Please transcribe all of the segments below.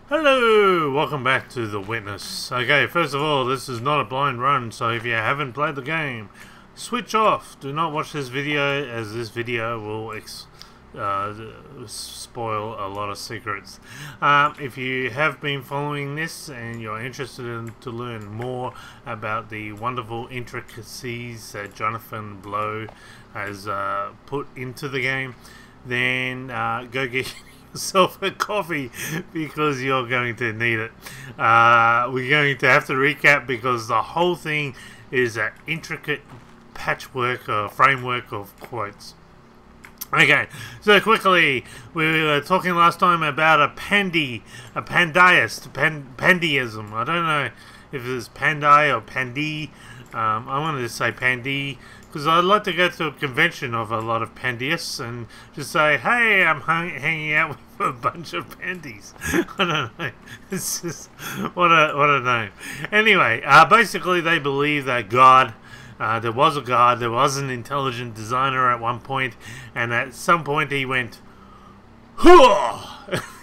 Hello, welcome back to The Witness. Okay, first of all, this is not a blind run, so if you haven't played the game, switch off. Do not watch this video, as this video will spoil a lot of secrets. If you have been following this and you're interested to learn more about the wonderful intricacies that Jonathan Blow has put into the game, then go get yourself a coffee, because you're going to need it. We're going to have to recap because the whole thing is an intricate patchwork or framework of quotes. Okay, so quickly, we were talking last time about a pandeism. I don't know if it's pandai or pandi. I wanted to say pandi because I'd like to go to a convention of a lot of pandeists and just say, hey, I'm hanging out with a bunch of pandies. I don't know. It's just, what a name. Anyway, basically they believe that God, there was a God, there was an intelligent designer at one point, and at some point he went,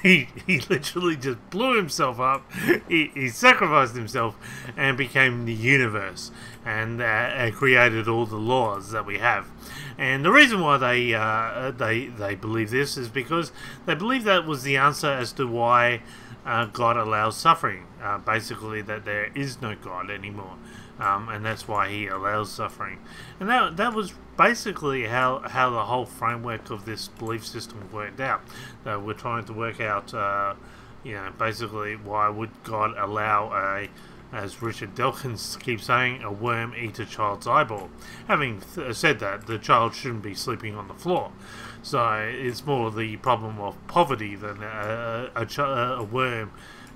he literally just blew himself up. He sacrificed himself and became the universe, and created all the laws that we have. And the reason why they believe this is because they believe that was the answer as to why God allows suffering. Basically, that there is no God anymore. And that's why he allows suffering. And that was basically how the whole framework of this belief system worked out. We're trying to work out, basically why would God allow as Richard Dawkins keeps saying, a worm eat a child's eyeball. Having said that, the child shouldn't be sleeping on the floor. So it's more the problem of poverty than a worm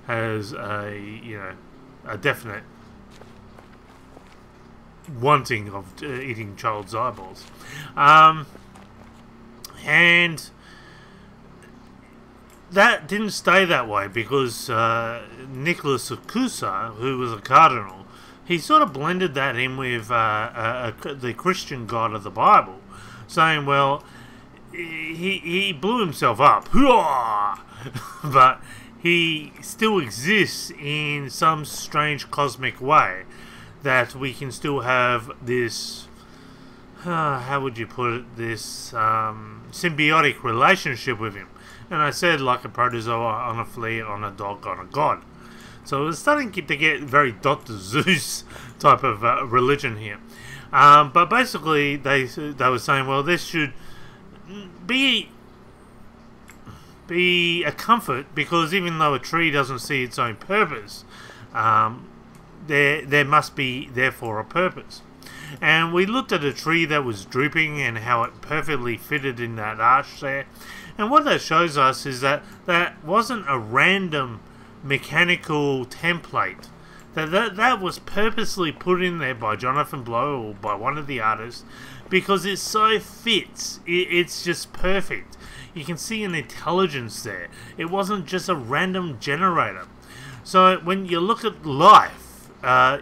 has a definite wanting of eating child's eyeballs. And that didn't stay that way because Nicholas of Cusa, who was a cardinal, he sort of blended that in with the Christian God of the Bible, saying, well, he blew himself up, but he still exists in some strange cosmic way, that we can still have this, how would you put it, this symbiotic relationship with him. And I said, like a protozoa on a flea, on a dog, on a god. So it's starting to get very Dr. Zeus type of religion here. But basically, they were saying, well, this should be a comfort, because even though a tree doesn't see its own purpose, there must be therefore a purpose. And we looked at a tree that was drooping and how it perfectly fitted in that arch there. And what that shows us is that that wasn't a random mechanical template. That was purposely put in there by Jonathan Blow or by one of the artists, because it so fits. It's just perfect. You can see an intelligence there. It wasn't just a random generator. So when you look at life,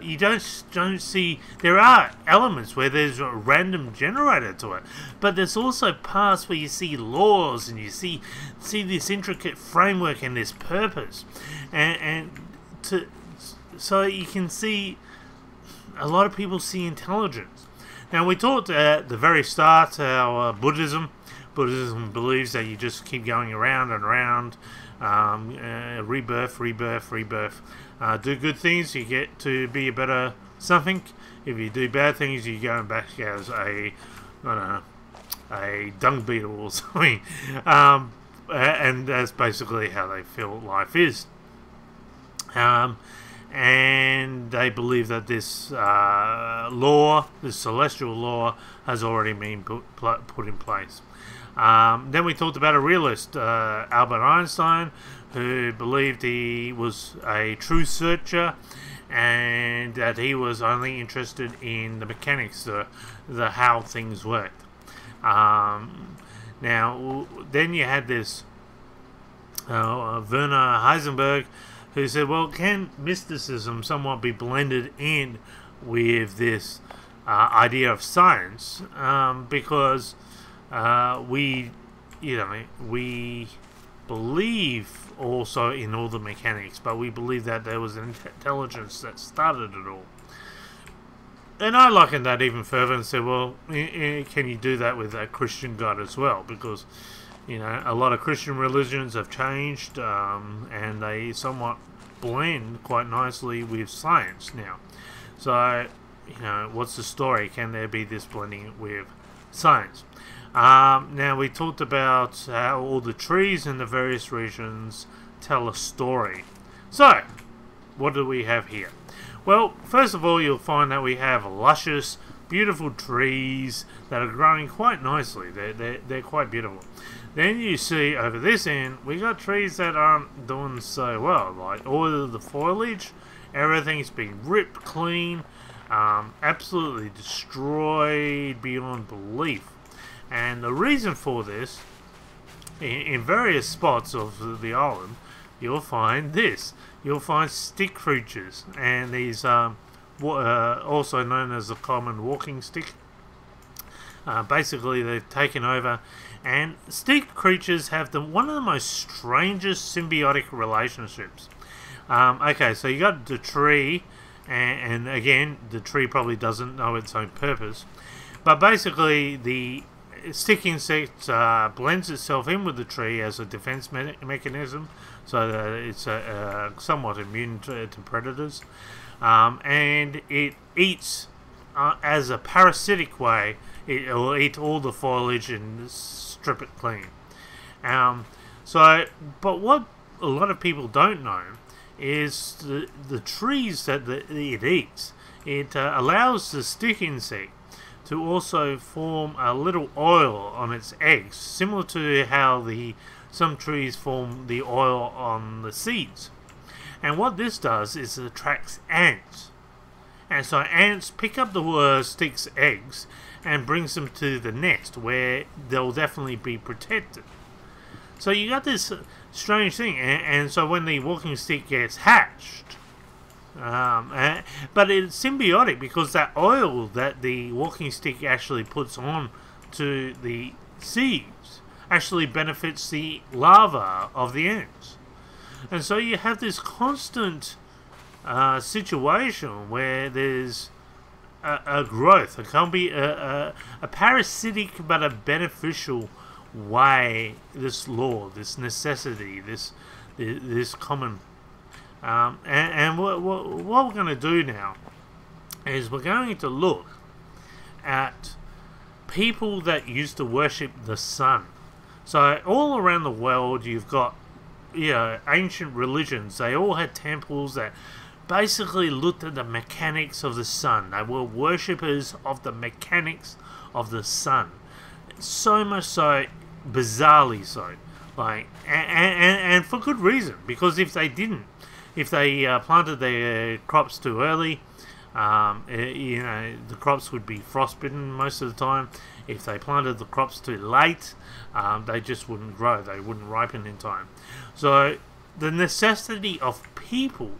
you don't see, there are elements where there's a random generator to it, but there's also parts where you see laws and you see this intricate framework and this purpose, so you can see a lot of people see intelligence. Now, we talked at the very start how Buddhism believes that you just keep going around and around, rebirth. Do good things, you get to be a better something. If you do bad things, you go back as a dung beetle or something. And that's basically how they feel life is. And they believe that this law, this celestial law, has already been put in place. Then we talked about a realist, Albert Einstein, who believed he was a true searcher and that he was only interested in the mechanics, the how things worked. Now, then you had this Werner Heisenberg, who said, well, can mysticism somewhat be blended in with this idea of science? Because we believe also in all the mechanics, but we believe that there was an intelligence that started it all. And I likened that even further and said, well, can you do that with a Christian God as well? Because, you know, a lot of Christian religions have changed, and they somewhat blend quite nicely with science now. So, you know, what's the story? Can there be this blending with science? Now, we talked about how all the trees in the various regions tell a story. So, what do we have here? Well, first of all, you'll find that we have luscious, beautiful trees that are growing quite nicely. They're quite beautiful. Then you see over this end, we got trees that aren't doing so well. Like all of the foliage, everything's been ripped clean, absolutely destroyed beyond belief. And the reason for this, in various spots of the island, you'll find this. You'll find stick creatures, and these also known as the common walking stick. Basically, they've taken over, and stick creatures have one of the most strangest symbiotic relationships. Okay, so you got the tree, and again, the tree probably doesn't know its own purpose, but basically the stick insect blends itself in with the tree as a defense mechanism, so that it's somewhat immune to predators, and it eats as a parasitic way. It will eat all the foliage and strip it clean. But what a lot of people don't know is the trees that it eats. It allows the stick insect to also form a little oil on its eggs, similar to how some trees form the oil on the seeds. And what this does is it attracts ants. And so ants pick up the stick's eggs and brings them to the nest, where they'll definitely be protected. So you got this strange thing, and so when the walking stick gets hatched, but it's symbiotic, because that oil that the walking stick actually puts on to the seeds actually benefits the larva of the ants. And so you have this constant situation where there's a growth. It can be a parasitic but a beneficial way, this law, this necessity, this common. And what we're going to do now is we're going to look at people that used to worship the sun. So all around the world you've got, you know, ancient religions. They all had temples that basically looked at the mechanics of the sun. They were worshippers of the mechanics of the sun. So much so, bizarrely so. Like, and for good reason, because if they planted their crops too early, you know, the crops would be frostbitten most of the time. If they planted the crops too late, they just wouldn't grow. They wouldn't ripen in time. So the necessity of people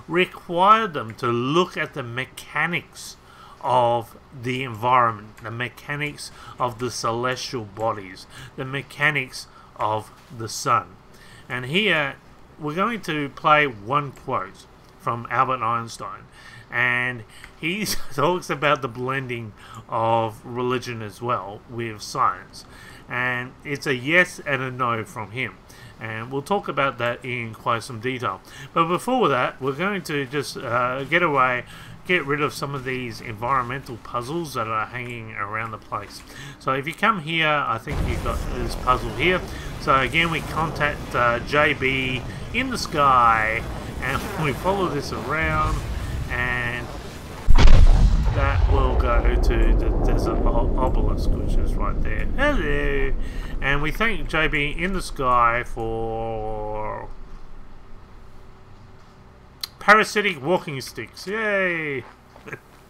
required them to look at the mechanics of the environment, the mechanics of the celestial bodies, the mechanics of the sun. And here we're going to play one quote from Albert Einstein, and he talks about the blending of religion as well with science, and it's a yes and a no from him, and we'll talk about that in quite some detail. But before that, we're going to just get rid of some of these environmental puzzles that are hanging around the place. So if you come here, I think you've got this puzzle here. So again, we contact JB in the sky, and we follow this around, and that will go to the desert obelisk, which is right there. Hello! And we thank JB in the sky for parasitic walking sticks. Yay!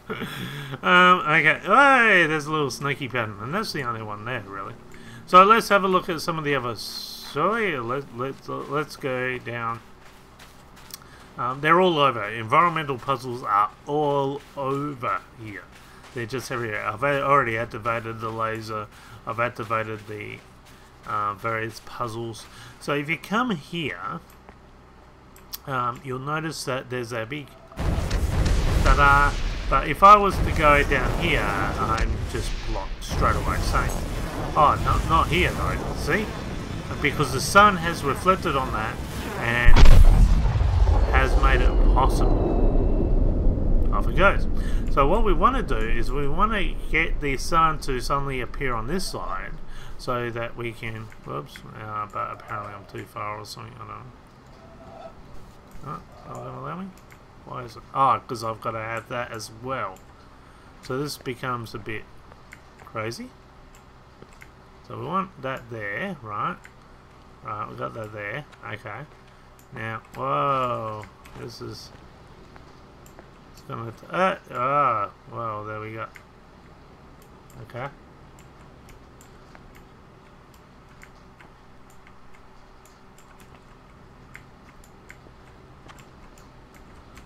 Okay. Hey, there's a little snaky pattern, and that's the only one there, really. So let's have a look at some of the others. So let's go down. They're all over. Environmental puzzles are all over here. They're just everywhere. I've already activated the laser. I've activated the various puzzles. So if you come here, you'll notice that there's a big ta-da. But if I was to go down here, I'm just blocked straight away. Same. Oh, not here though. See? Because the sun has reflected on that and has made it possible. Off it goes. So what we want to do is we want to get the sun to suddenly appear on this side so that we can... Whoops. But apparently I'm too far or something. I don't know. Oh, will that allow me? Why is it? Oh, because I've got to have that as well. So this becomes a bit crazy. So we want that there, right? Right, we got that there. Okay. Now, whoa, this is... It's gonna... well, there we go. Okay.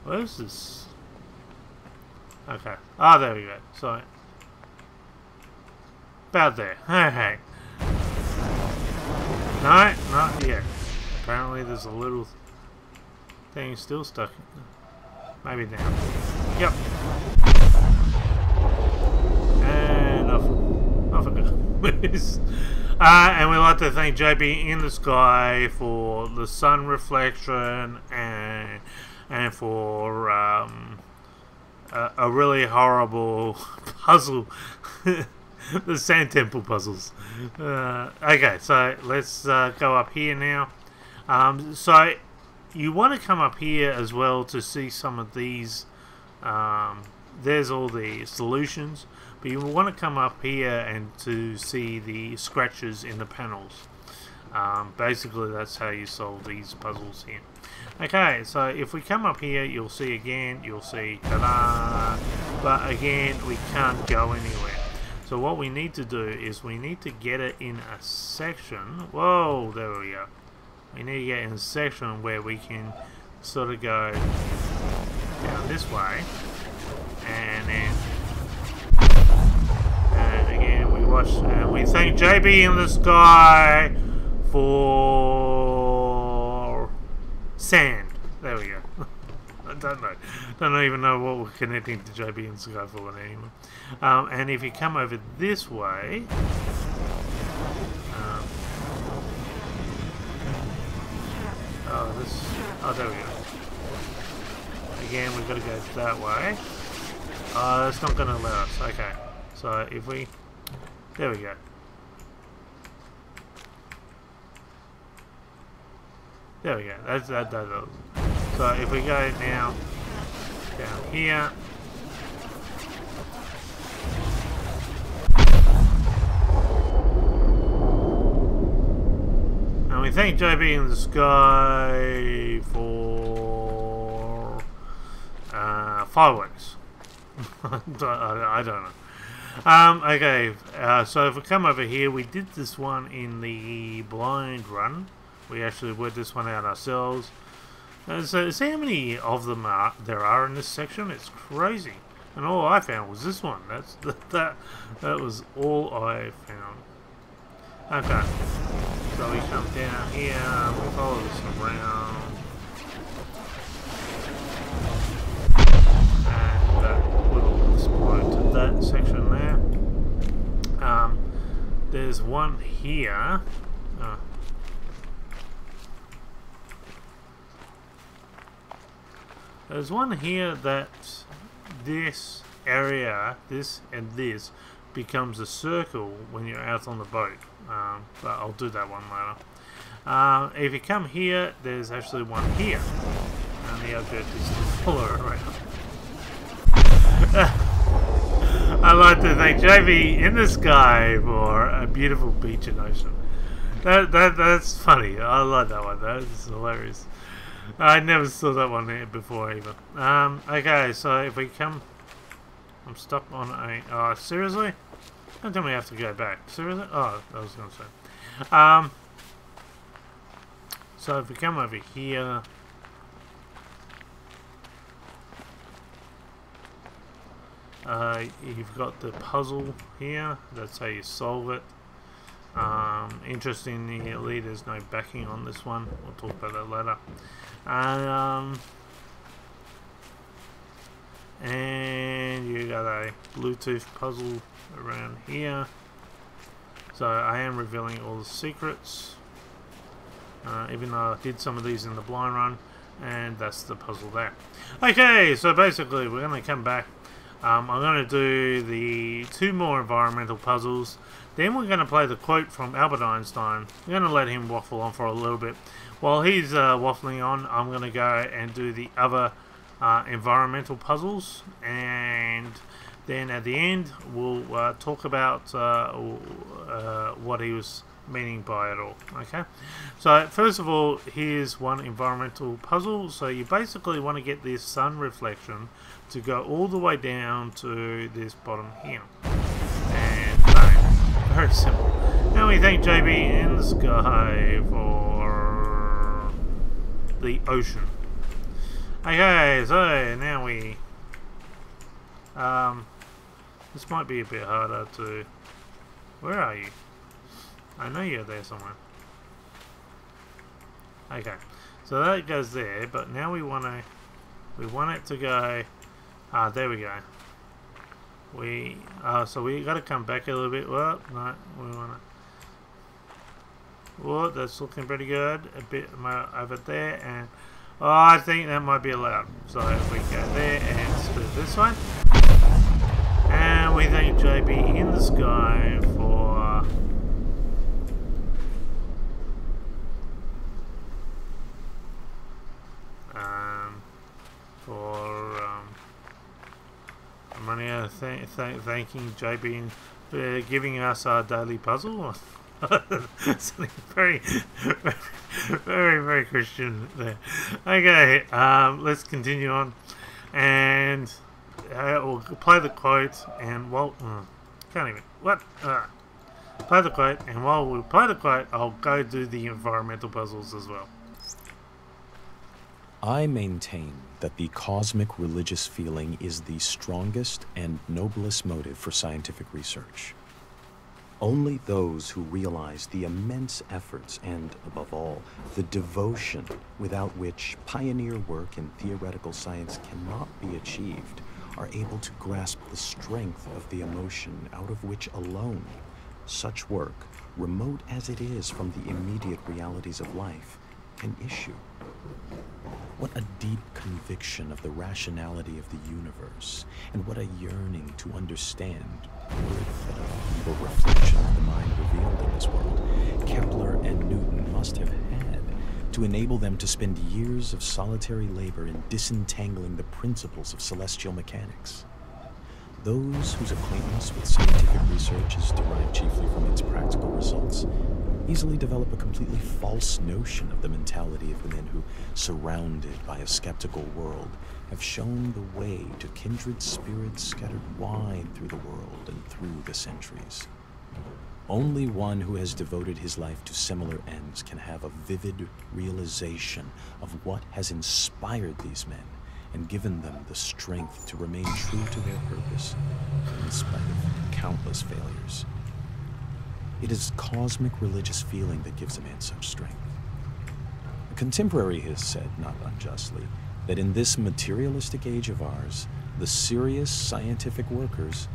Where's this? Okay. Ah, there we go. So, about there. Hey. No, not yet. Apparently there's a little thing still stuck. Maybe now. Yep. And off it goes. And we'd like to thank JB in the Sky for the sun reflection and for a really horrible puzzle. The sand temple puzzles. Okay, so let's go up here now. So you want to come up here as well to see some of these. There's all the solutions, but you want to come up here and to see the scratches in the panels. Basically, that's how you solve these puzzles here. Okay, so if we come up here, you'll see ta-da! But again, we can't go anywhere. So what we need to do is we need to get it in a section. Whoa, there we go. We need to get in a section where we can sort of go down this way, and then again we watch and we thank JB in the Sky for sand. There we go. I don't even know what we're connecting to JB in the Sky for anymore. And if you come over this way, there we go. Again, we've got to go that way. That's not going to allow us. Okay, so if we, there we go. There we go. That does. So if we go now down here, and we thank JB in the Sky for fireworks. I don't know. Okay, so if we come over here, we did this one in the blind run. We actually worked this one out ourselves. So see how many of them there are in this section? It's crazy. And all I found was this one. That was all I found. Okay. So we come down here, we follow this around. And that will explode to that section there. There's one here. There's one here that this area, this and this, becomes a circle when you're out on the boat. But I'll do that one later. If you come here, there's actually one here. And the object is to follow around. I'd like to thank JV in the Sky for a beautiful beach and ocean. That's funny. I like that one. That is hilarious. I never saw that one there before either. Okay, so if we come... I'm stuck on a... Oh, seriously? Don't tell me I have to go back. Seriously? Oh, I was going to say. So if we come over here... you've got the puzzle here. That's how you solve it. Interestingly, there's no backing on this one. We'll talk about that later. And you got a Bluetooth puzzle around here. So I am revealing all the secrets, even though I did some of these in the blind run, and that's the puzzle there. Okay, so basically we're going to come back. I'm going to do the 2 more environmental puzzles. Then we're going to play the quote from Albert Einstein. We're going to let him waffle on for a little bit. While he's waffling on, I'm going to go and do the other environmental puzzles, and then at the end we'll talk about what he was meaning by it all. Okay, so first of all, here's one environmental puzzle. So you basically want to get this sun reflection to go all the way down to this bottom here, and boom. Very simple. Now we thank JB in the sky for the ocean. Okay, so now we this might be a bit harder to... Where are you? I know you're there somewhere. Okay, so that goes there, but now we want it to go... there we go. So we got to come back a little bit. Well, no, we want to... Well, that's looking pretty good. A bit more over there, and... Oh, I think that might be allowed. So if we go there and split this way. And we thank JB in the sky for I'm only thanking JB for giving us our daily puzzle. Something very, very, very Christian there. Okay, let's continue on, and we'll play the quote. And can't even play the quote. And while we play the quote, I'll go do the environmental puzzles as well. I maintain that the cosmic religious feeling is the strongest and noblest motive for scientific research. Only those who realize the immense efforts and, above all, the devotion without which pioneer work in theoretical science cannot be achieved are able to grasp the strength of the emotion out of which alone such work, remote as it is from the immediate realities of life, can issue. What a deep conviction of the rationality of the universe, and what a yearning to understand, word-fed of evil reflection of the mind revealed in this world, Kepler and Newton must have had to enable them to spend years of solitary labor in disentangling the principles of celestial mechanics. Those whose acquaintance with scientific research is derived chiefly from its practical results easily develop a completely false notion of the mentality of the men who, surrounded by a skeptical world, have shown the way to kindred spirits scattered wide through the world and through the centuries. Only one who has devoted his life to similar ends can have a vivid realization of what has inspired these men and given them the strength to remain true to their purpose in spite of countless failures. It is cosmic religious feeling that gives a man such strength. A contemporary has said, not unjustly, that in this materialistic age of ours, the serious scientific workers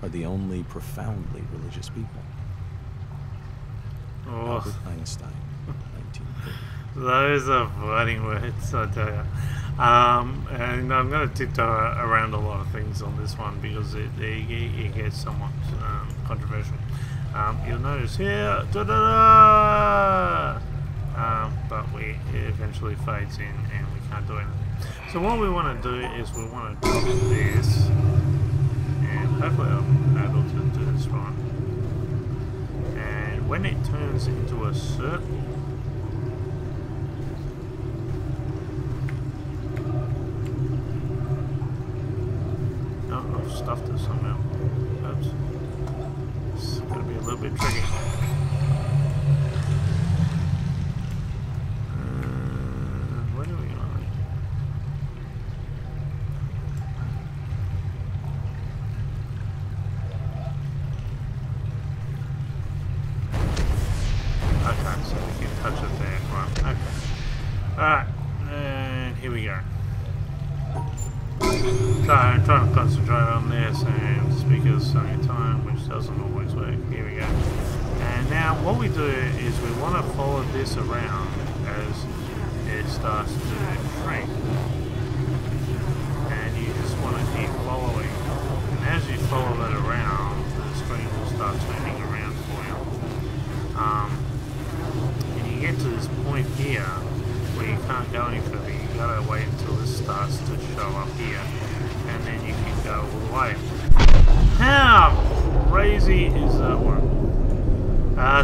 are the only profoundly religious people. Oh. Albert Einstein, 1930. Those are fighting words, I tell you. And I'm going to tiptoe around a lot of things on this one because it gets somewhat controversial. You'll notice here, but it eventually fades in and we can't do anything. So what we want to do is we want to drop this, and hopefully I'm able to do this right. And when it turns into a circle, oh, I've stuffed it somehow. Oops. It's going to be a little bit tricky. Where do we go? here we go. So I'm trying to concentrate on this and speak at the same time, which doesn't always work. Here we go. And now what we do is we want to follow this around as it starts to shrink. And you just want to keep following. And as you follow that around, the screen will start turning around for you. And you get to this point here where you can't go any further. You gotta wait until this starts to show up here, and then you can go all the way. How crazy is that one?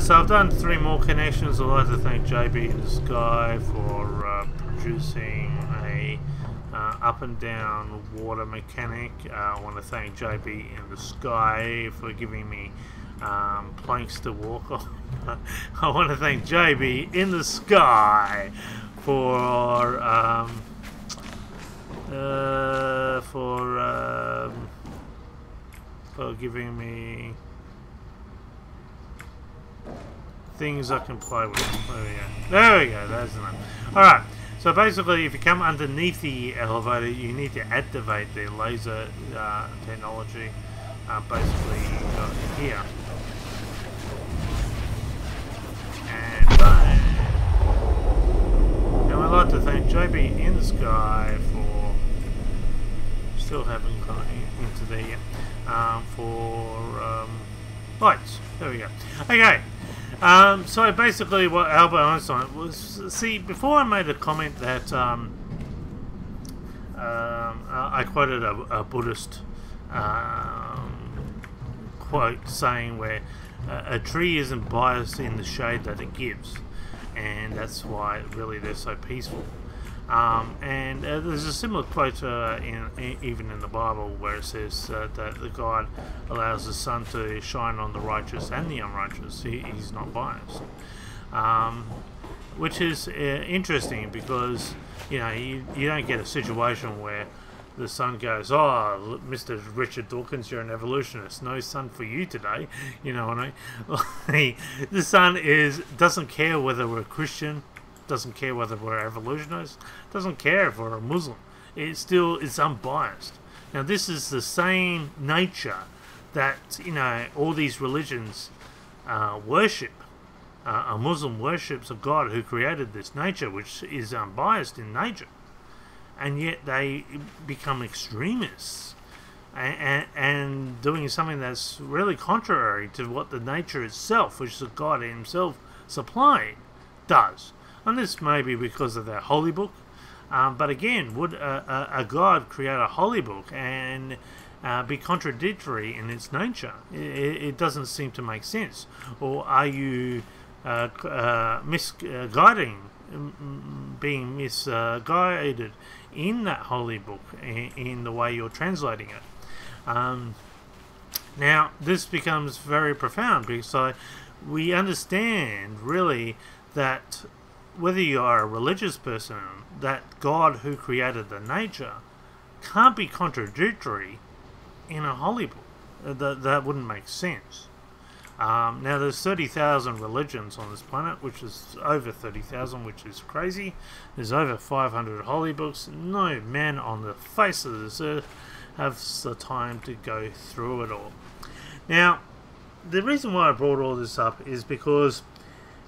So I've done 3 more connections. I'd like to thank JB in the Sky for producing a up and down water mechanic. I want to thank JB in the Sky for giving me planks to walk on. I want to thank JB in the Sky for giving me things I can play with. There we go. That's enough. Alright, so basically if you come underneath the elevator, you need to activate the laser technology. Basically you got here. And bang. And I'd like to thank JB in the Sky for still haven't gone into there yet. For lights. There we go. Okay. So basically what Albert Einstein was, see, before I made a comment that I quoted a Buddhist quote saying where a tree isn't biased in the shade that it gives, and that's why really they're so peaceful. And there's a similar quote even in the Bible where it says that the God allows the sun to shine on the righteous and the unrighteous. He's not biased, which is interesting because you don't get a situation where the sun goes, "Oh, Mr. Richard Dawkins, you're an evolutionist. No sun for you today." You know what I mean? The sun doesn't care whether we're Christian. Doesn't care whether we're evolutionists, doesn't care if we're a Muslim. It's unbiased. Now this is the same nature that all these religions worship. A Muslim worships a God who created this nature, which is unbiased in nature, and yet they become extremists and doing something that's really contrary to what the nature itself, which the God himself supplied, does. And this may be because of their holy book, but again, would a God create a holy book and be contradictory in its nature? It doesn't seem to make sense. Or are you being misguided in that holy book in the way you're translating it? Now, this becomes very profound because we understand really that whether you are a religious person, that God who created the nature can't be contradictory in a holy book. That wouldn't make sense. Now there's 30,000 religions on this planet, which is over 30,000, which is crazy. There's over 500 holy books. No man on the face of this earth has the time to go through it all. Now, the reason why I brought all this up is because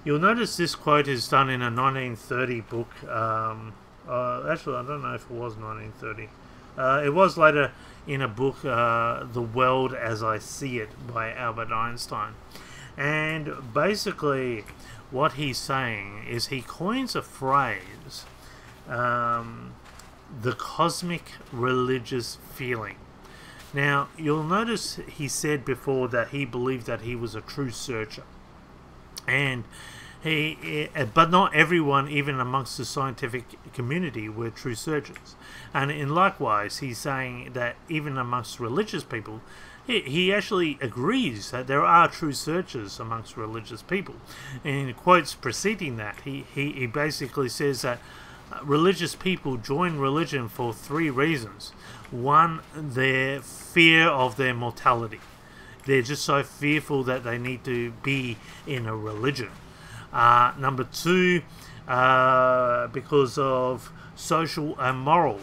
you'll notice this quote is done in a 1930 book. Actually, I don't know if it was 1930. It was later in a book, The World as I See It by Albert Einstein. And basically what he's saying is he coins a phrase, the cosmic religious feeling. Now, you'll notice he said before that he believed that he was a true searcher. And but not everyone, even amongst the scientific community, were true searchers. And in likewise, he's saying that even amongst religious people, he actually agrees that there are true searchers amongst religious people. And in quotes preceding that, he basically says that religious people join religion for 3 reasons. One, their fear of their mortality. They're just so fearful that they need to be in a religion. Number 2, because of social and moral.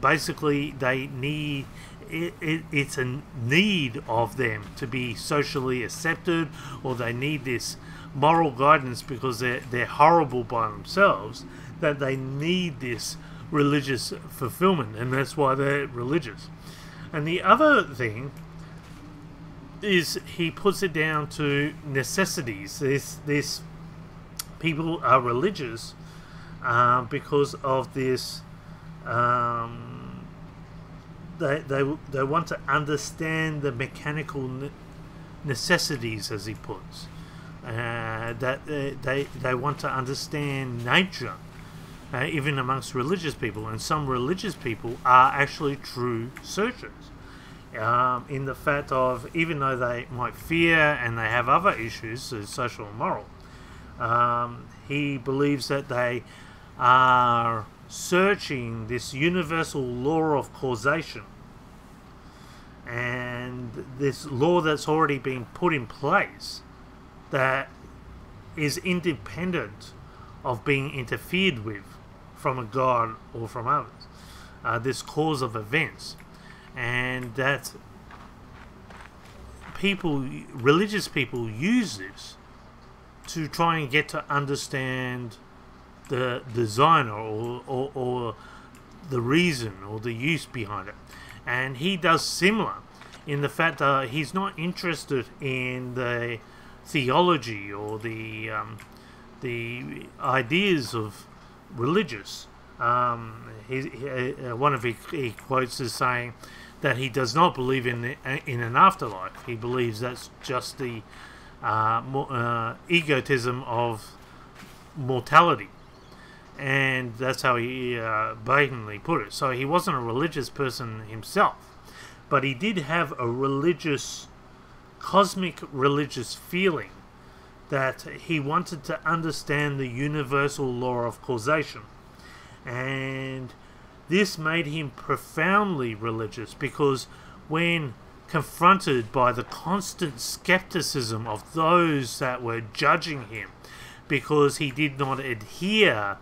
Basically, they need it's a need of them to be socially accepted, or they need this moral guidance because they're horrible by themselves, that they need this religious fulfillment, and that's why they're religious. And the other thing is he puts it down to necessities. This people are religious because of this. They want to understand the mechanical necessities, as he puts. That they want to understand nature, even amongst religious people, and some religious people are actually true searchers. In the fact of, even though they might fear and they have other issues, so social and moral, he believes that they are searching this universal law of causation, and this law that's already been put in place that is independent of being interfered with from a god or from others, this cause of events. And that religious people use this to try and get to understand the designer or the reason or the use behind it. And he does similar in the fact that he's not interested in the theology or the ideas of religious. One of his quotes is saying that he does not believe in an afterlife. He believes that's just the egotism of mortality, and that's how he blatantly put it. So he wasn't a religious person himself, but he did have a cosmic religious feeling that he wanted to understand the universal law of causation. And this made him profoundly religious, because when confronted by the constant skepticism of those that were judging him because he did not adhere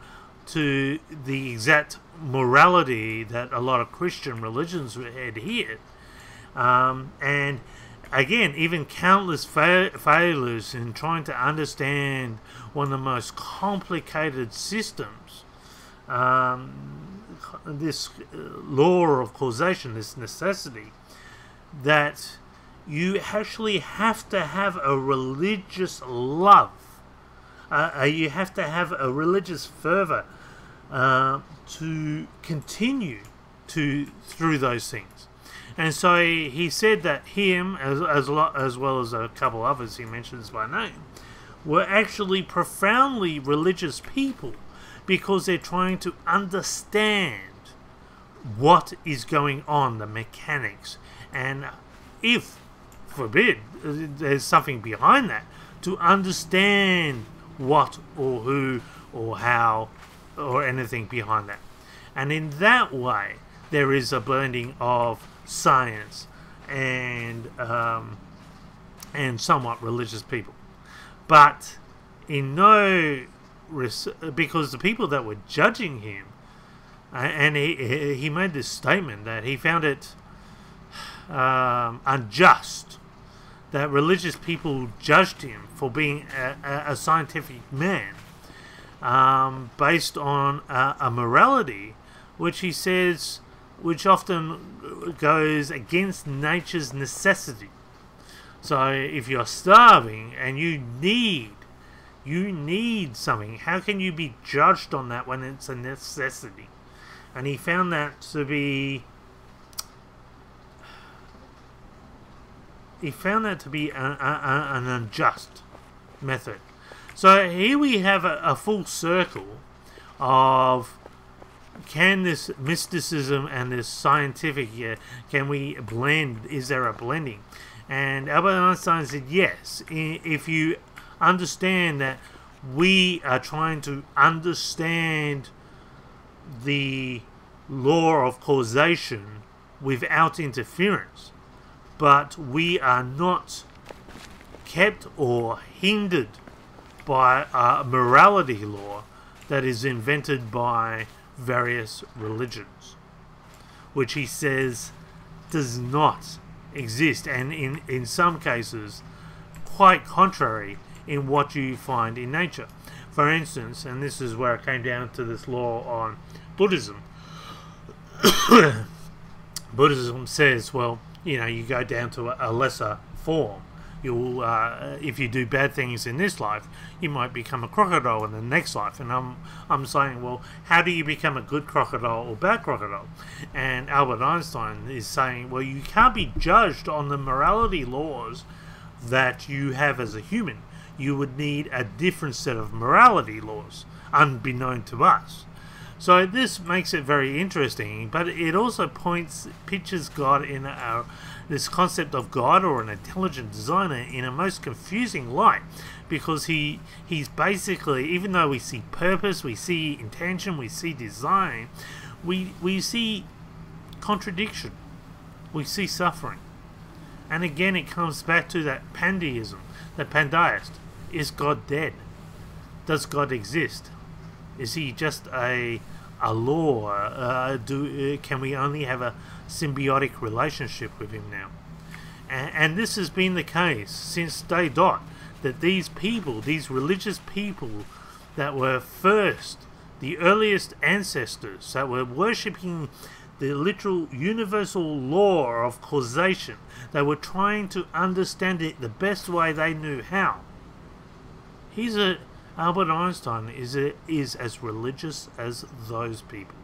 to the exact morality that a lot of Christian religions adhered, and again, even countless failures in trying to understand one of the most complicated systems, this law of causation, this necessity, that you actually have to have a religious love, you have to have a religious fervor to continue through those things. And so he said that him, as well as a couple others he mentions by name, were actually profoundly religious people, because they're trying to understand what is going on, the mechanics, and if, forbid, there's something behind that, to understand what or who or how or anything behind that. And in that way, there is a blending of science and somewhat religious people. But in no because the people that were judging him, and he made this statement that he found it unjust that religious people judged him for being a scientific man, based on a morality which he says, which often goes against nature's necessity. So if you're starving and you need something, how can you be judged on that when it's a necessity? And he found that to be an unjust method. So here we have a full circle of, can this mysticism and this scientific, can we blend? Is there a blending? And Albert Einstein said yes. If you understand that we are trying to understand the law of causation without interference, but we are not kept or hindered by a morality law, that is invented by various religions, which he says does not exist, and in some cases quite contrary in what you find in nature. For instance, and this is where I came down to this law on Buddhism. Buddhism says, well, you know, you go down to a lesser form. You'll, if you do bad things in this life, you might become a crocodile in the next life. And I'm saying, well, how do you become a good crocodile or bad crocodile? And Albert Einstein is saying, well, you can't be judged on the morality laws that you have as a human. You would need a different set of morality laws, unbeknown to us. So this makes it very interesting, but it also pictures God in this concept of God or an intelligent designer in a most confusing light, because he's basically, even though we see purpose, we see intention, we see design, we see contradiction, we see suffering. And again, it comes back to that pandeism, that pandeist. Is God dead? Does God exist? Is he just a law? Can we only have a symbiotic relationship with him now? And this has been the case since day dot, that these people, these religious people that were first, the earliest ancestors that were worshipping the literal universal law of causation, they were trying to understand it the best way they knew how. Albert Einstein is as religious as those people.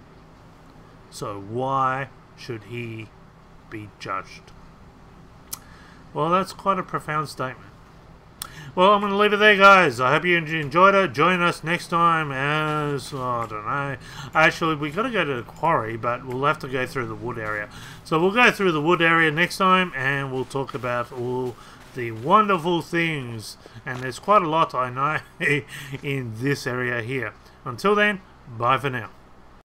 So why should he be judged? Well, that's quite a profound statement. Well, I'm going to leave it there, guys. I hope you enjoyed it. Join us next time as, I don't know. Actually, we've got to go to the quarry, but we'll have to go through the wood area. So we'll go through the wood area next time, and we'll talk about all the wonderful things. And there's quite a lot, I know, in this area here. Until then, bye for now.